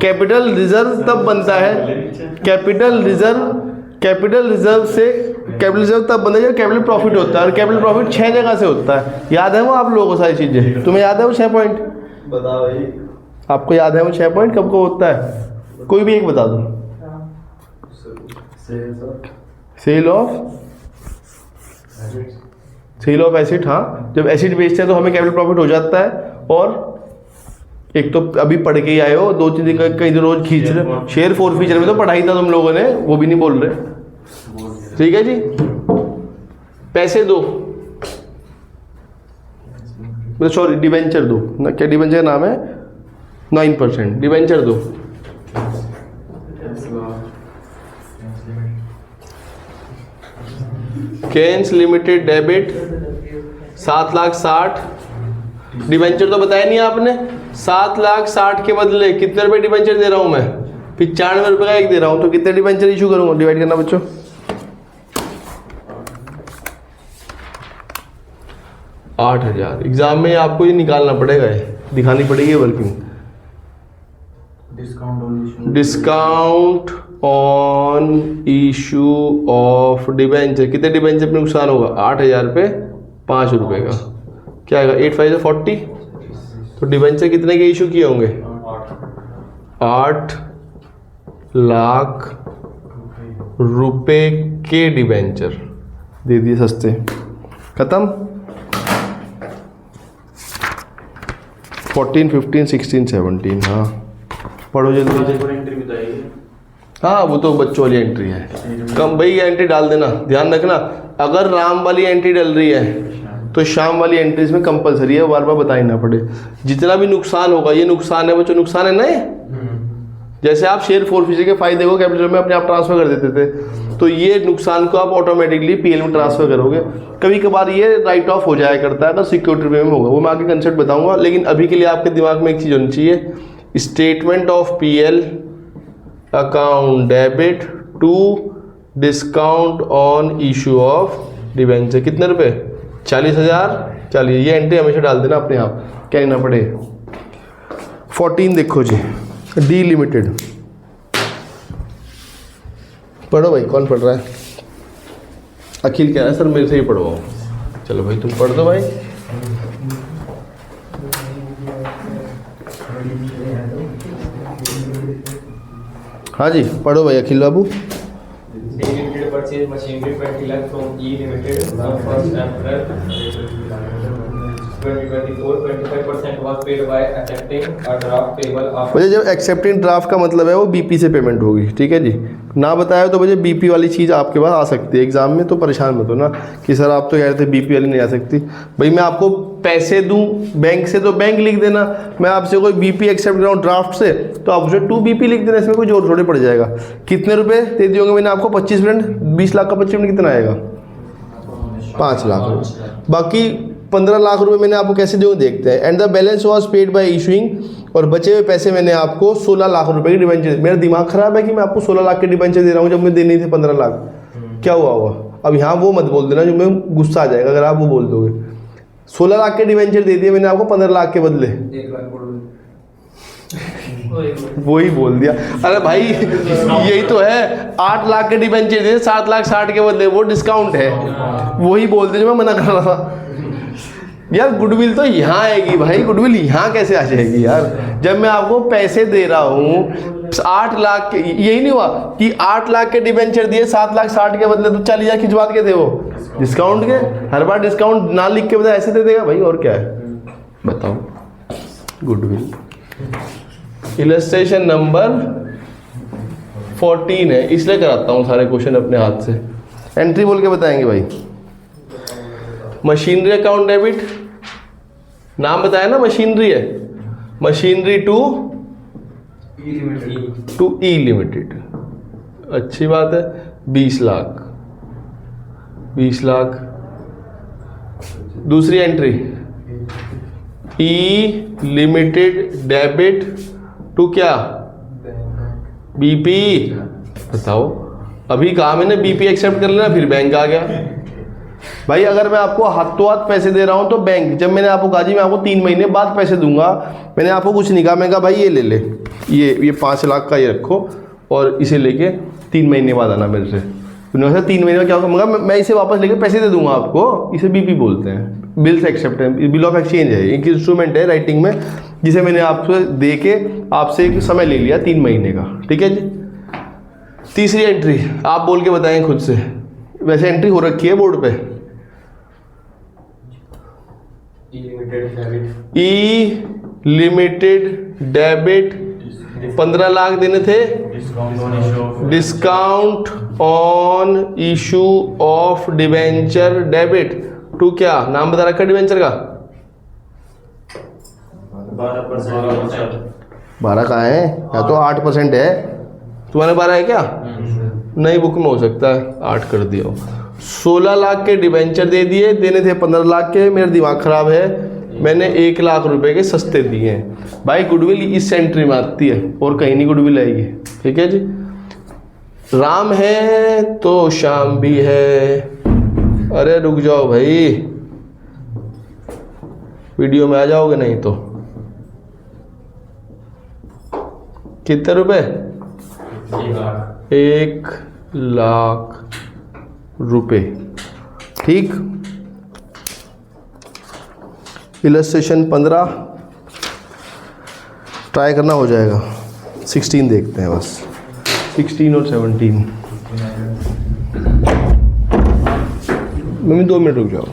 कैपिटल रिजर्व तब बनता है, कैपिटल रिजर्व से कैपिटल रिजर्व तब बनता है जब कैपिटल प्रॉफिट होता है, और कैपिटल प्रॉफिट 6 जगह से होता है। याद है वो आप लोगों को सारी चीजें? तुम्हें याद है वो 6 पॉइंट? बताओ भाई। आपको याद है वो 6 पॉइंट कब को होता है? कोई भी एक बता दो। Sale of acid. हाँ, जब एसिड बेचते हैं तो हमें कैपिटल प्रॉफिट हो जाता है। और एक तो अभी पढ़ के ही आए हो, 2-3 दिन कहीं तो रोज खींच रहे। शेयर फॉरफीचर में तो पढ़ाई था तुम लोगों ने, वो भी नहीं बोल रहे। ठीक है जी। पैसे दो, सॉरी डिवेंचर दो ना, क्या डिवेंचर का नाम है? 9% डिवेंचर दो। कैंस लिमिटेड डेबिट 7,60,000 डिबेंचर तो बताया नहीं आपने, 7,60,000 के बदले कितने रुपए डिबेंचर दे रहा हूं मैं? 95 रुपए का एक दे रहा हूं, तो कितने डिबेंचर इशू करूंगा? डिवाइड करना बच्चों। 8,000। एग्जाम में आपको ये निकालना पड़ेगा, ये दिखानी पड़ेगी working. Discount on issue of debenture, कितने डिबेंचर पे नुकसान होगा? 8,000 पे 5 रुपए का, क्या आएगा? 8 5 40। तो डिबेंचर कितने के इशू किए होंगे? 8 लाख रुपए के डिबेंचर दे दिए सस्ते, खत्म। 14 15 16 17। हाँ पढ़ो जल्दी। हाँ वो तो बच्चों वाली एंट्री है, कम भाई एंट्री डाल देना, ध्यान रखना। अगर राम वाली एंट्री डल रही है तो शाम वाली एंट्रीज में कंपलसरी है, बार बार बताई ना पड़े। जितना भी नुकसान होगा, ये नुकसान है बच्चों, नुकसान है ना ये। जैसे आप शेयर फोरफियर के फायदे को कैपिटल में अपने आप ट्रांसफर कर देते थे, तो ये नुकसान को आप ऑटोमेटिकली पीएल में ट्रांसफर करोगे। कभी कभार ये राइट ऑफ हो जाया करता है अगर सिक्योरिटी में होगा, वो मैं आगे कंसेप्ट बताऊंगा। लेकिन अभी के लिए आपके दिमाग में एक चीज़ होनी चाहिए, statement of PL account debit to discount on issue of debenture, कितने रुपए? 40,000। चलिए ये एंट्री हमेशा डाल देना अपने आप, क्या ना पड़े। 14 देखो जी, डी लिमिटेड। पढ़ो भाई, कौन पढ़ रहा है? अखिल कह रहा है सर मेरे से ही पढ़वाओ। चलो भाई तुम पढ़ दो भाई। हाँ जी पढ़ो भाई अखिल बाबू। Limited purchase machinery 20 lakh from E Limited on 1st April 2024. 25% was paid by accepting a draft payable of। मुझे जब एक्सेप्टिंग ड्राफ्ट का मतलब है वो बीपी से पेमेंट होगी, ठीक है जी। ना बताया तो मुझे बीपी वाली चीज़ आपके पास आ सकती है एग्जाम में, तो परेशान मत हो ना कि सर आप तो कह रहे थे बीपी वाली नहीं आ सकती। भाई मैं आपको पैसे दूं बैंक से तो बैंक लिख देना, मैं आपसे कोई बीपी एक्सेप्ट कराऊँ ड्राफ्ट से तो आप उसे 2 बीपी लिख देना, इसमें कोई जोर थोड़े पड़ जाएगा। कितने रुपए दे दिए होंगे मैंने आपको? 25%। 20 लाख का 25% कितना आएगा? 5 लाख रुपये। बाकी 15 लाख रुपए मैंने आपको कैसे दूँ देखते हैं। And the balance was paid by issuing, और बचे हुए पैसे मैंने आपको 16 लाख रुपए की डिबेंचर। मेरा दिमाग खराब है कि मैं आपको 16 लाख के डिबेंचर दे रहा हूँ जब मैं देने थे 15 लाख। क्या हुआ होगा? अब यहाँ वो मत बोल देना जो मैं गुस्सा आ जाएगा अगर आप वो बोल दोगे। 16 लाख के डिबेंचर दे दिए मैंने आपको 15 लाख के बदले, 1 लाख वो ही बोल दिया। अरे भाई यही तो है, 8 लाख के डिबेंचर दिए 7,60,000 के बदले, वो डिस्काउंट है, वही बोल दे जो मैं मना कर रहा था। यार गुडविल तो यहाँ आएगी भाई, गुडविल यहाँ कैसे आ जाएगी यार? जब मैं आपको पैसे दे रहा हूँ 8 लाख के, यही नहीं हुआ कि 8 लाख के डिबेंचर दिए 7,60,000 के बदले तो 40,000 खिंचवा के थे वो डिस्काउंट के। हर बार डिस्काउंट ना लिख के बता ऐसे दे देगा भाई, और क्या है बताओ? गुडविल इलस्ट्रेशन नंबर 14 है, इसलिए कराता हूँ सारे क्वेश्चन अपने हाथ से। एंट्री बोल के बताएंगे भाई। मशीनरी अकाउंट डेबिट, नाम बताया ना मशीनरी है, मशीनरी टू ई लिमिटेड, अच्छी बात है। 20 लाख 20 लाख। दूसरी entry E limited debit to क्या? बीपी। बताओ अभी कहा मैंने बीपी एक्सेप्ट कर लेना, फिर बैंक आ गया। भाई अगर मैं आपको हाथों हाथ पैसे दे रहा हूं तो बैंक, जब मैंने आपको कहा जी मैं आपको 3 महीने बाद पैसे दूंगा, मैंने आपको कुछ नहीं कहा, मैं कहा भाई ये ले ले, ये 5 लाख का ये रखो और इसे लेके 3 महीने बाद आना मेरे से। उन्होंने कहा 3 महीने में क्या होगा? मैं इसे वापस लेके पैसे दे दूंगा आपको। इसे बीपी बोलते हैं, बिल्स एक्सेप्ट है, बिल ऑफ एक्सचेंज है, एक इंस्ट्रूमेंट है राइटिंग में जिसे मैंने आपसे दे के आपसे एक समय ले लिया 3 महीने का, ठीक है जी। तीसरी एंट्री आप बोल के बताएं खुद से, वैसे एंट्री हो रखी है बोर्ड पे। ई लिमिटेड डेबिट 15 लाख देने थे, discount on issue of debenture debit to क्या? नाम बता रखा डिबेंचर का? 12 कहाँ है? या तो 8% है, तुम्हारे 12 है क्या? नई बुक में हो सकता है 8 कर दिया हो। 16 लाख के डिबेंचर दे दिए, देने थे 15 लाख के, मेरा दिमाग खराब है। मैंने 1 लाख रुपए के सस्ते दिए हैं। भाई गुडविल इस एंट्री में आती है और कहीं नहीं गुडविल आएगी। ठीक है जी। राम है तो शाम भी है। अरे रुक जाओ भाई, वीडियो में आ जाओगे नहीं तो। कितने रुपए? 1 लाख रुपए। ठीक। इलस्ट्रेशन 15 ट्राई करना हो जाएगा। 16 देखते हैं बस, 16 और 17। मम्मी 2 मिनट रुक जाओ।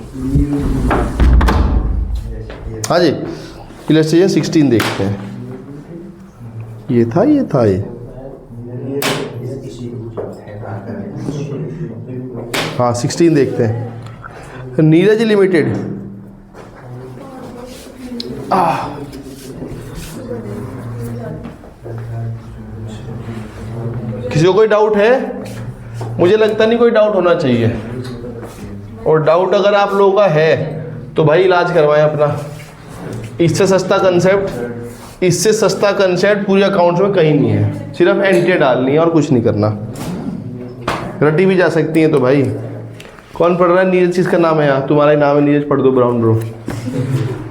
हाँ जी, इलस्ट्रेशन 16 देखते हैं। ये था ये हाँ 16 देखते हैं। नीरज लिमिटेड। किसी को कोई डाउट है? मुझे लगता नहीं कोई डाउट होना चाहिए, और डाउट अगर आप लोगों का है तो भाई इलाज करवाएं अपना। इससे सस्ता कंसेप्ट पूरे अकाउंट्स में कहीं नहीं है। सिर्फ एंट्री डालनी है और कुछ नहीं करना। रटी भी जा सकती हैं। तो भाई कौन पढ़ रहा है? नीरज। किसका नाम है यहाँ? तुम्हारा ही नाम है नीरज। पढ़ दो ब्राउन ब्रो।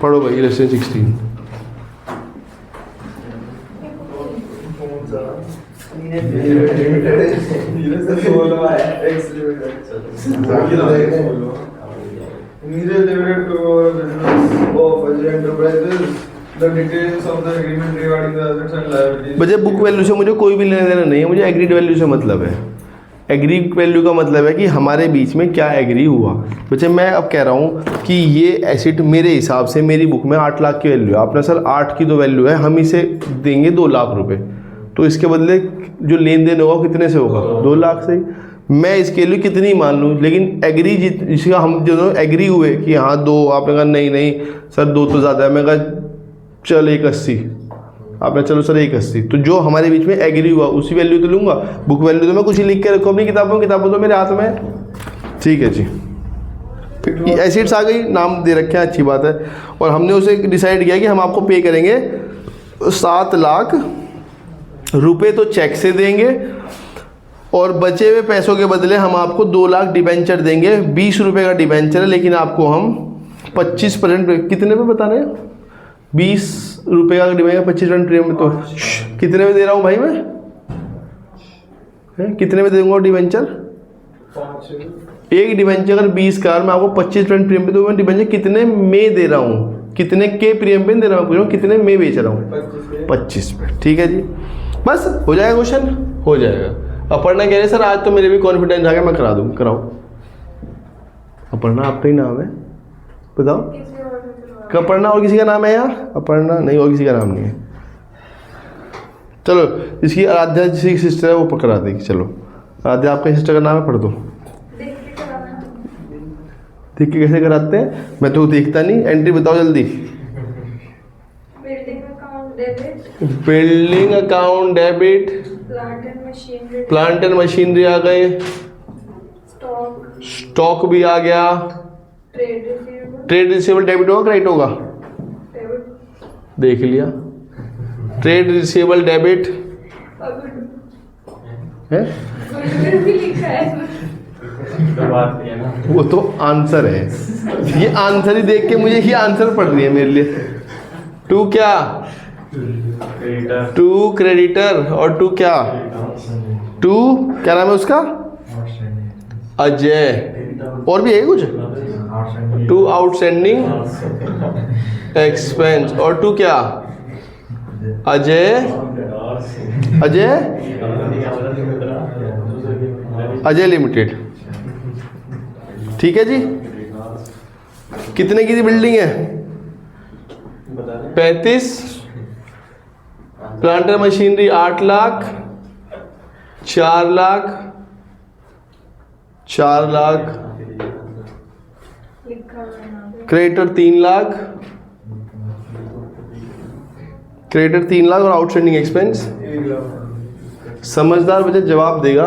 पढ़ो भाई इलस्ट्रेशन 16। बच्चे बुक वैल्यू से मुझे कोई भी लेना देना नहीं है, मुझे एग्रीड वैल्यू से मतलब है। एग्रीड वैल्यू का मतलब है कि हमारे बीच में क्या एग्री हुआ। बच्चे मैं अब कह रहा हूँ कि ये एसेट मेरे हिसाब से मेरी बुक में 8 लाख की वैल्यू है। आपने सर 8 की तो वैल्यू है, हम इसे देंगे 2 लाख रुपए, तो इसके बदले जो लेन देन होगा कितने से होगा? 2 लाख से। मैं इसके लिए कितनी मान लूँ, लेकिन एग्री जिसका हम जो एग्री हुए कि हाँ 2, आपने कहा नहीं सर 2 तो ज़्यादा है, मैं कहा चल 180, आपने चलो सर 180, तो जो हमारे बीच में एग्री हुआ उसी वैल्यू तो लूँगा। बुक वैल्यू तो मैं कुछ ही लिख के रखूँ अपनी किताबों तो मेरे हाथ में। ठीक है जी। एसिड्स आ गई, नाम दे रखे हैं, अच्छी बात है। और हमने उसे डिसाइड किया कि हम आपको पे करेंगे 7 लाख रुपए तो चेक से देंगे, और बचे हुए पैसों के बदले हम आपको 2 लाख डिबेंचर देंगे। 20 रुपये का डिबेंचर है, लेकिन आपको हम 25% कितने पे बता रहे हैं? 20 रुपये का डिबेंचर 25% प्रीमियम में। तो कितने में दे रहा हूँ भाई मैं? कितने में दूंगा डिबेंचर? एक डिबेंचर अगर 20 का, मैं आपको 25% प्रीमियम पे दूंगा। डिबेंचर कितने में दे रहा हूँ? कितने के प्रीमियम पे दे रहा हूँ? पूछ रहा हूँ कितने में बेच रहा हूँ? 25 पे। ठीक है जी, बस हो जाएगा क्वेश्चन, हो जाएगा। अपर्णा कह रहे सर आज तो मेरे भी कॉन्फिडेंस आ गया, मैं करा दूँ। कराओ। अपर्णा आपका ही नाम है, बताओ। अपर्णा और किसी का नाम है यार? अपर्णा नहीं, और किसी का नाम नहीं है। चलो, इसकी आराध्या जिसकी सिस्टर है वो पकड़ा देगी। चलो आराध्या, आपके सिस्टर का नाम है, पढ़ दो। देख के कैसे कराते हैं? मैं तो देखता नहीं। एंट्री बताओ जल्दी। Building account debit, plant and machinery आ गए, स्टॉक भी आ गया, ट्रेड रिसीवेबल डेबिट होगा क्रेडिट होगा? देख लिया। ट्रेड रिसीवेबल डेबिट है, वो तो आंसर है। ये आंसर ही देख के मुझे ही आंसर पड़ रही है मेरे लिए। 2 क्या? 2 क्रेडिटर, और 2 क्या? 2 क्या नाम है उसका? अजय। और भी है कुछ? 2 आउटस्टैंडिंग एक्सपेंस, और 2 क्या? अजय लिमिटेड। ठीक है जी। कितने की बिल्डिंग है? 35। Planter machinery 8 lakh, 4 lakh, 4 lakh, creditor 3 lakh, creditor 3 lakh और आउटस्टैंडिंग एक्सपेंस। समझदार बच्चा जवाब देगा।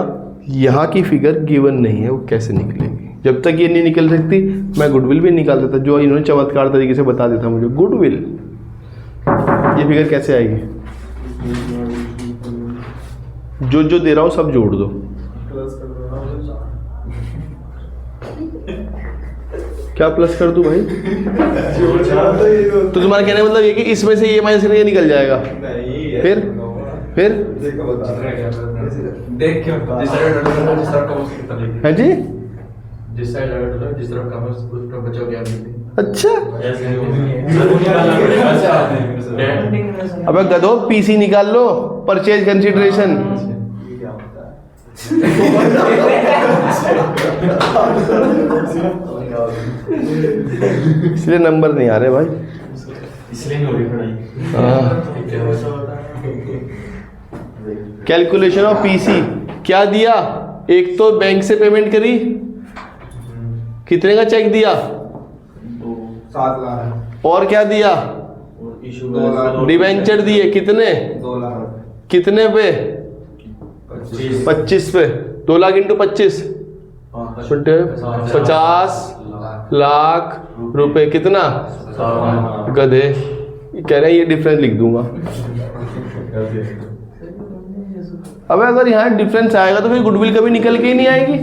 यहाँ की फिगर गिवन नहीं है, वो कैसे निकलेगी? जब तक ये नहीं निकल सकती मैं गुडविल भी निकाल सकता, जो इन्होंने चमत्कार तरीके से बता देता मुझे। गुडविल, ये फिगर कैसे आएगी? जो जो दे रहा हूँ सब जोड़ दो। क्या प्लस कर दूं भाई? तो तुम्हारा कहने का मतलब ये कि इसमें से ये माइनस करके ये निकल जाएगा। फिर देख के जिस तरफ कम उसकी कितना लिखी है जी? जिस साइड लगा जिस तरफ कम उस तरफ बचाओगे आप लिखी। अच्छा, ऐसे अबे गधो पीसी निकाल लो, परचेज कंसीडरेशन। इसलिए नंबर नहीं आ रहे भाई, इसलिए नहीं हो रही पढ़ाई। कैलकुलेशन ऑफ पीसी क्या दिया? एक तो बैंक से पेमेंट करी, कितने का चेक दिया? 7 लाख। और क्या दिया? डिवेंचर दिए, कितने? 2 लाख। कितने पे? 25 पे। 2 लाख इंटू 25 50 लाख रुपए। कितना? गधे कह रहे हैं ये डिफरेंस लिख दूंगा। अबे अगर यहाँ डिफरेंस आएगा तो फिर गुडविल कभी निकल के ही नहीं आएगी।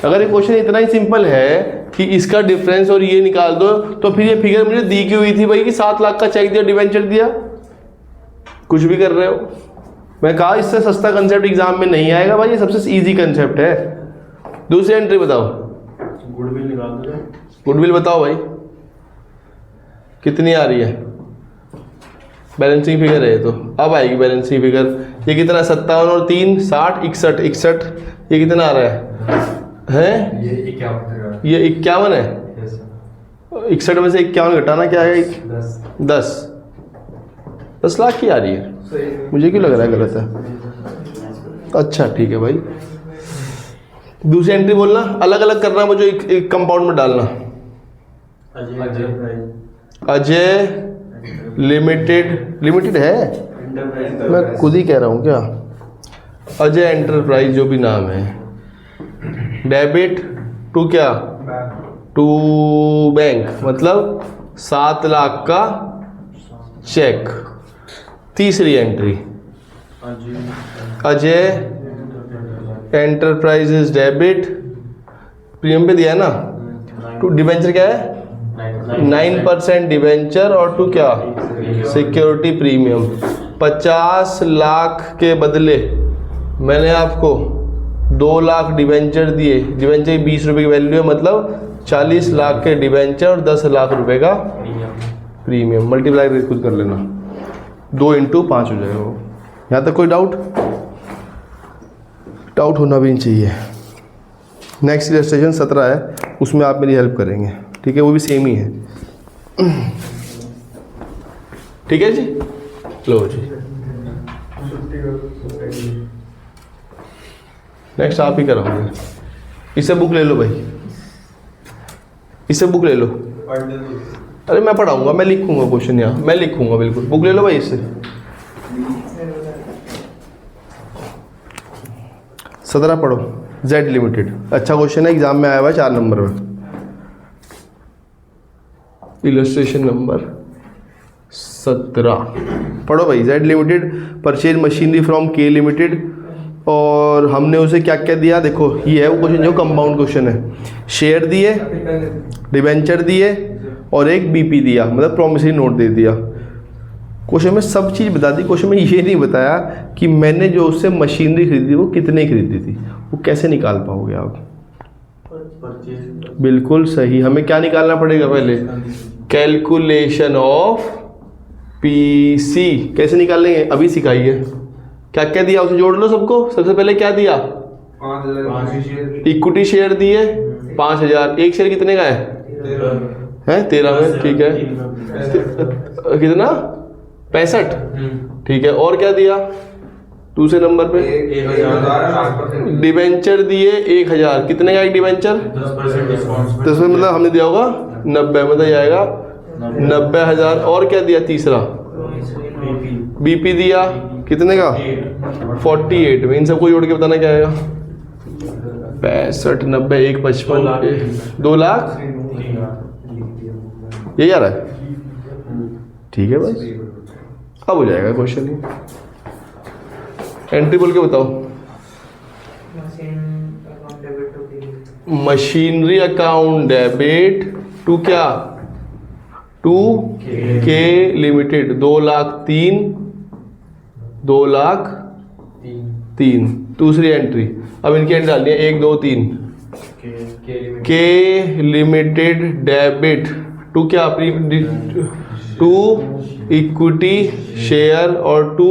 अगर ये क्वेश्चन इतना ही सिंपल है कि इसका डिफरेंस और ये निकाल दो, तो फिर ये फिगर मुझे दी क्यों हुई थी भाई कि 7 लाख का चेक दिया, डिवेंचर दिया? कुछ भी कर रहे हो। मैं कहा इससे सस्ता कंसेप्ट एग्जाम में नहीं आएगा भाई, ये सबसे इजी कंसेप्ट है। दूसरी एंट्री बताओ। गुडविल निकाल दो। गुडविल बताओ भाई कितनी आ रही है? बैलेंसिंग फिगर है ये, तो अब आएगी बैलेंसिंग फिगर। ये कितना? 57 और 3 60 61 61। ये कितना आ रहा है? ये 51 ये 51 है। 61 में से 51 घटाना क्या है? 10 लाख की आ रही है। मुझे क्यों लग रहा है गलत है? अच्छा ठीक है भाई। दूसरी एंट्री बोलना, अलग अलग करना, मुझे एक कंपाउंड में डालना। अजय लिमिटेड है, मैं खुद ही कह रहा हूँ क्या? अजय एंटरप्राइज जो भी नाम है, डेबिट टू क्या? टू बैंक, मतलब 7 लाख का चेक। तीसरी entry, Ajay enterprises debit, premium पे दिया है ना, टू डिवेंचर क्या है? 9% डिवेंचर और टू क्या? Security premium. 50 लाख के बदले मैंने आपको 2 लाख डिवेंचर दिए। डिवेंचर की 20 रुपये की वैल्यू है, मतलब 40 लाख के डिवेंचर और 10 लाख रुपए का प्रीमियम। मल्टीप्लाई खुद कर लेना, 2 इंटू 5 हो जाएगा वो। यहाँ तक कोई डाउट होना भी नहीं चाहिए। नेक्स्ट इलस्ट्रेशन 17 है, उसमें आप मेरी हेल्प करेंगे, ठीक है? वो भी सेम ही है, ठीक है जी? लो जी, नेक्स्ट आप ही कराओगे। इसे बुक ले लो भाई, इसे बुक ले लो। अरे मैं पढ़ाऊंगा, मैं लिखूंगा क्वेश्चन, यहाँ मैं लिखूंगा बिल्कुल। बुक ले लो भाई इससे। 17 पढ़ो, जेड लिमिटेड। अच्छा क्वेश्चन है, एग्जाम में आया हुआ है 4 नंबर में। इलस्ट्रेशन नंबर 17 पढ़ो भाई। Z limited purchase machinery from के लिमिटेड, और हमने उसे क्या क्या दिया? देखो ये है वो क्वेश्चन जो कंपाउंड क्वेश्चन है। शेयर दिए, डिवेंचर दिए और एक बीपी दिया, मतलब प्रॉमिसरी नोट दे दिया। क्वेश्चन में सब चीज़ बता दी, क्वेश्चन में ये नहीं बताया कि मैंने जो उससे मशीनरी खरीदी वो कितने खरीदी थी। वो कैसे निकाल पाओगे आप? बिल्कुल सही, हमें क्या निकालना पड़ेगा पहले? Calculation of PC. कैसे निकालेंगे? अभी सिखाइए। क्या क्या दिया उसे जोड़ लो सबको। सबसे पहले क्या दिया? 5,000 इक्विटी शेयर दिए 5000। एक शेयर कितने का है? 13 में, ठीक है। कितना? 65, ठीक है। और क्या दिया दूसरे नंबर पे? 1,000 डिवेंचर दिए 1000। कितने का एक डिवेंचर? 10%, मतलब हमने दिया होगा 90, मतलब आएगा 90,000। और क्या दिया तीसरा? बीपी दिया, कितने का? 48 में। इन सबको जोड़ के बताना क्या आएगा? 65 90 1 55 2 लाख ये आ रहा है। ठीक है बस अब हो जाएगा क्वेश्चन। एंट्री बोल के बताओ। मशीनरी अकाउंट डेबिट टू क्या, टू के लिमिटेड 2,03,000,003। दूसरी एंट्री, अब इनकी एंट्री डालनी है 1 2 3। के लिमिटेड डेबिट टू क्या, टू इक्विटी शेयर और टू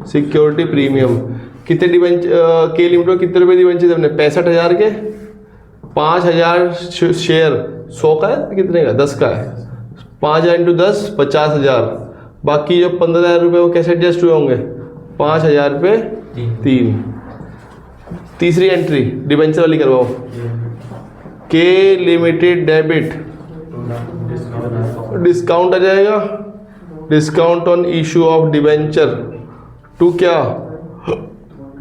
सिक्योरिटी प्रीमियम। कितने डिवेंचर के लिमिट में कितने रुपए डिवेंचर हमने, 65,000 के 5,000 शेयर 100 का है कितने का, 10 का है। 5,000 इंटू 10 50,000। बाकी जो 15,000 रुपये वो कैसे एडजस्ट हुए होंगे, 5,000 रुपये 3। तीसरी एंट्री डिवेंचर वाली करवाओ। के लिमिटेड डेबिट डिस्काउंट आ जाएगा, discount on issue of debenture to क्या,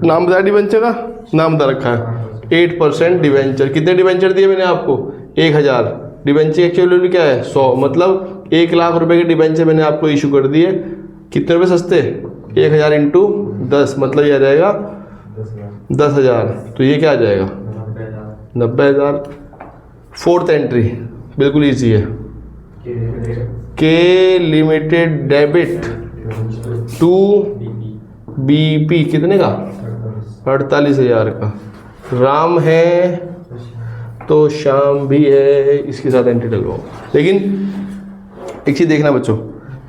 नाम बताया डिवेंचर का, नाम बता रखा है 8% डिवेंचर। कितने डिवेंचर दिए मैंने आपको, 1,000। डिवेंचर एक्चुअल वैल्यू क्या है 100, मतलब 1 लाख रुपए के डिवेंचर मैंने आपको इशू कर दिए। कितने रुपए सस्ते, 1,000 इंटू 10 मतलब ये आ जाएगा 10,000। तो ये क्या आ जाएगा 90,000। फोर्थ एंट्री बिल्कुल ईजी है। के लिमिटेड डेबिट टू बीपी कितने का, 48,000 का। राम है तो शाम भी है, इसके साथ एंट्री डलवाओ। लेकिन एक चीज़ देखना बच्चों,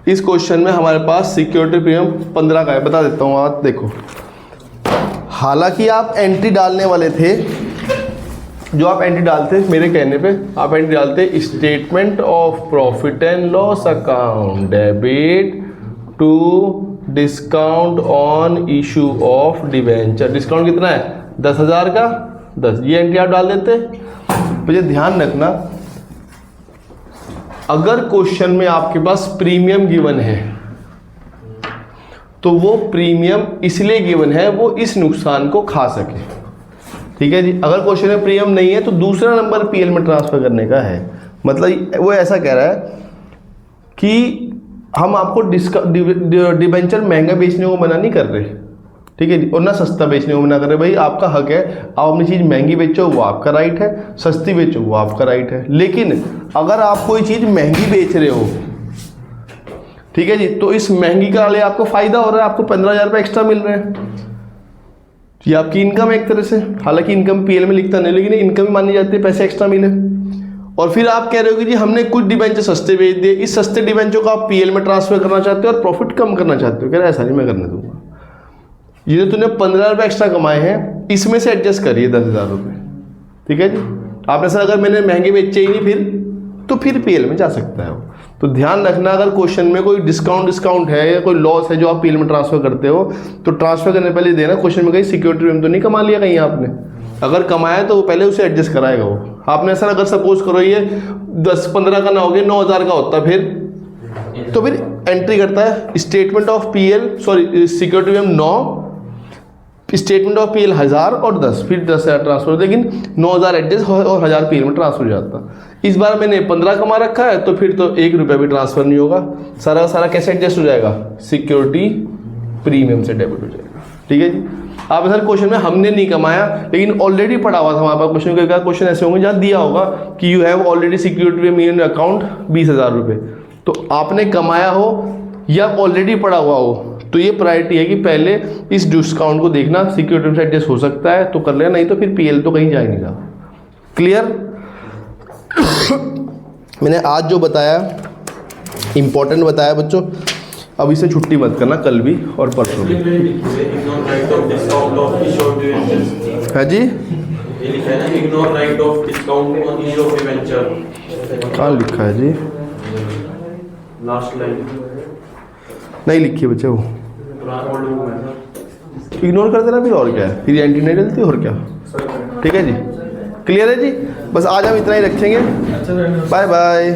इस क्वेश्चन में हमारे पास सिक्योरिटी प्रीमियम 15 का है, बता देता हूँ। आप देखो, हालांकि आप एंट्री डालने वाले थे, जो आप एंट्री डालते मेरे कहने पे आप एंट्री डालते statement of profit and loss account debit to discount on issue of debenture. Discount कितना है 10,000 का 10, ये एंट्री आप डाल देते। मुझे ध्यान रखना, अगर क्वेश्चन में आपके पास प्रीमियम गिवन है तो वो प्रीमियम इसलिए गिवन है वो इस नुकसान को खा सके। ठीक है जी। अगर क्वेश्चन में प्रीमियम नहीं है तो दूसरा नंबर पीएल में ट्रांसफर करने का है। मतलब वो ऐसा कह रहा है कि हम आपको डिबेंचर महंगा बेचने को मना नहीं कर रहे, ठीक है जी, और ना सस्ता बेचने को मना कर रहे। भाई आपका हक है, आप अपनी चीज़ महंगी बेचो वो आपका राइट है, सस्ती बेचो वो आपका राइट है। लेकिन अगर आप कोई चीज़ महंगी बेच रहे हो, ठीक है जी, तो इस महंगी का लिए आपको फायदा हो रहा है, आपको 15,000 रुपये एक्स्ट्रा मिल रहे हैं। ये आपकी इनकम है एक तरह से, हालांकि इनकम पीएल में लिखता नहीं, लेकिन इनकम ही मानी जाती है, पैसे एक्स्ट्रा मिले। और फिर आप कह रहे हो कि जी हमने कुछ डिबेंचर सस्ते बेच दिए, इस सस्ते डिबेंचर को आप पीएल में ट्रांसफर करना चाहते हो और प्रॉफिट कम करना चाहते हो। कह रहे ऐसा नहीं मैं करने दूंगा, ये जो तूने 15 रुपये एक्स्ट्रा कमाए हैं इसमें से एडजस्ट करिए 10,000 रुपये, ठीक है जी। आपने सर अगर मैंने महंगे बेचे ही नहीं फिर पीएल में जा सकता है वो। तो ध्यान रखना, अगर क्वेश्चन में कोई डिस्काउंट है या कोई लॉस है जो आप पीएल में ट्रांसफर करते हो तो ट्रांसफर करने पहले देना क्वेश्चन में कहीं सिक्योरिटी प्रीमियम तो नहीं कमा लिया कहीं आपने। अगर कमाया तो वो पहले उसे एडजस्ट कराएगा वो। आपने सर अगर सपोज करो ये 10-15 का ना हो गया 9,000 का होता फिर, तो फिर एंट्री करता है statement of PL, sorry security premium 9, statement of PL 1,000 और 10, फिर 10,000 ट्रांसफर, लेकिन 9,000 एडजस्ट और 1,000 पीएल में ट्रांसफर हो जाता। इस बार मैंने 15 कमा रखा है तो फिर तो 1 रुपया भी ट्रांसफर नहीं होगा, सारा का सारा कैसे एडजस्ट हो जाएगा, सिक्योरिटी प्रीमियम से डेबिट हो जाएगा, ठीक है जी। आप सर क्वेश्चन में हमने नहीं कमाया लेकिन ऑलरेडी पड़ा हुआ था हमारे पास क्वेश्चन, का क्वेश्चन ऐसे होंगे जहाँ दिया होगा कि you have already security premium account 20,000 रुपये, तो आपने कमाया हो या ऑलरेडी पड़ा हुआ हो तो ये प्रायोरिटी है कि पहले इस डिस्काउंट को देखना, सिक्योरिटी से एडजस्ट हो सकता है तो कर लेना, नहीं तो फिर पीएल तो कहीं जा ही नहीं रहा। क्लियर? मैंने आज जो बताया इंपॉर्टेंट बताया बच्चों, अब इसे छुट्टी मत करना कल भी और परसों भी। हाँ जी, कहाँ लिखा है जी, लास्ट लाइन नहीं लिखी है बच्चे, वो इग्नोर कर देना फिर, और क्या है, फिर एंट्री नहीं डलती और क्या। ठीक है जी, क्लियर है जी। बस आज हम इतना ही रखेंगे, बाय बाय।